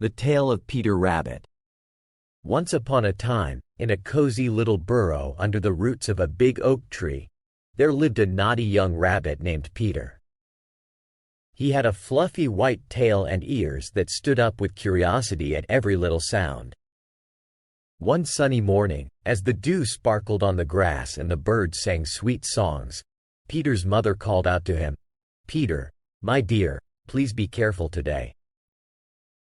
The Tale of Peter Rabbit. Once upon a time, in a cozy little burrow under the roots of a big oak tree, there lived a naughty young rabbit named Peter. He had a fluffy white tail and ears that stood up with curiosity at every little sound. One sunny morning, as the dew sparkled on the grass and the birds sang sweet songs, Peter's mother called out to him, "Peter, my dear, please be careful today.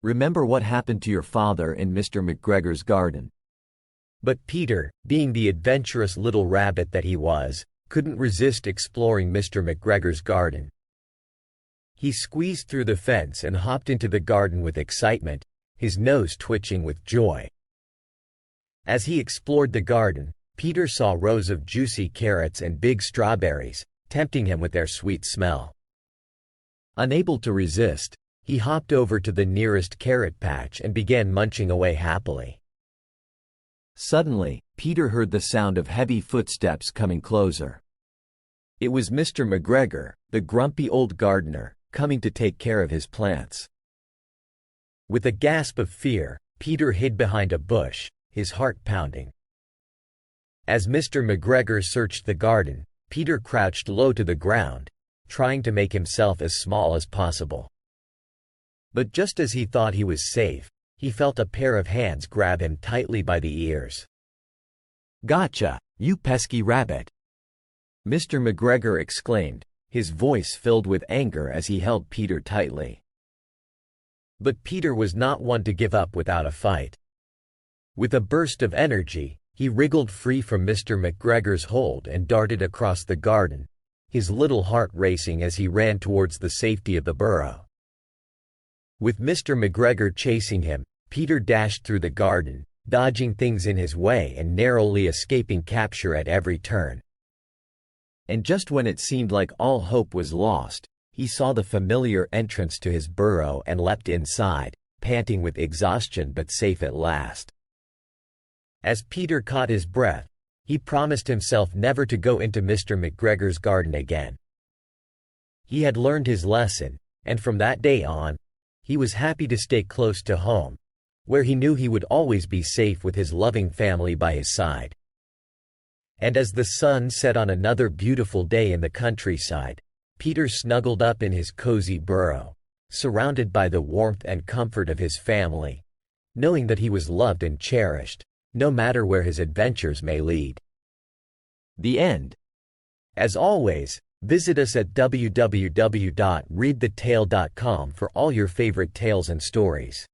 Remember what happened to your father in Mr. McGregor's garden." But Peter, being the adventurous little rabbit that he was, couldn't resist exploring Mr. McGregor's garden. He squeezed through the fence and hopped into the garden with excitement, his nose twitching with joy. As he explored the garden, Peter saw rows of juicy carrots and big strawberries, tempting him with their sweet smell. Unable to resist, he hopped over to the nearest carrot patch and began munching away happily. Suddenly, Peter heard the sound of heavy footsteps coming closer. It was Mr. McGregor, the grumpy old gardener, coming to take care of his plants. With a gasp of fear, Peter hid behind a bush, his heart pounding. As Mr. McGregor searched the garden, Peter crouched low to the ground, trying to make himself as small as possible. But just as he thought he was safe, he felt a pair of hands grab him tightly by the ears. "Gotcha, you pesky rabbit!" Mr. McGregor exclaimed, his voice filled with anger as he held Peter tightly. But Peter was not one to give up without a fight. With a burst of energy, he wriggled free from Mr. McGregor's hold and darted across the garden, his little heart racing as he ran towards the safety of the burrow. With Mr. McGregor chasing him, Peter dashed through the garden, dodging things in his way and narrowly escaping capture at every turn. And just when it seemed like all hope was lost, he saw the familiar entrance to his burrow and leapt inside, panting with exhaustion but safe at last. As Peter caught his breath, he promised himself never to go into Mr. McGregor's garden again. He had learned his lesson, and from that day on, he was happy to stay close to home, where he knew he would always be safe with his loving family by his side. And as the sun set on another beautiful day in the countryside, Peter snuggled up in his cozy burrow, surrounded by the warmth and comfort of his family, knowing that he was loved and cherished, no matter where his adventures may lead. The end. As always, visit us at www.readthetale.com for all your favorite tales and stories.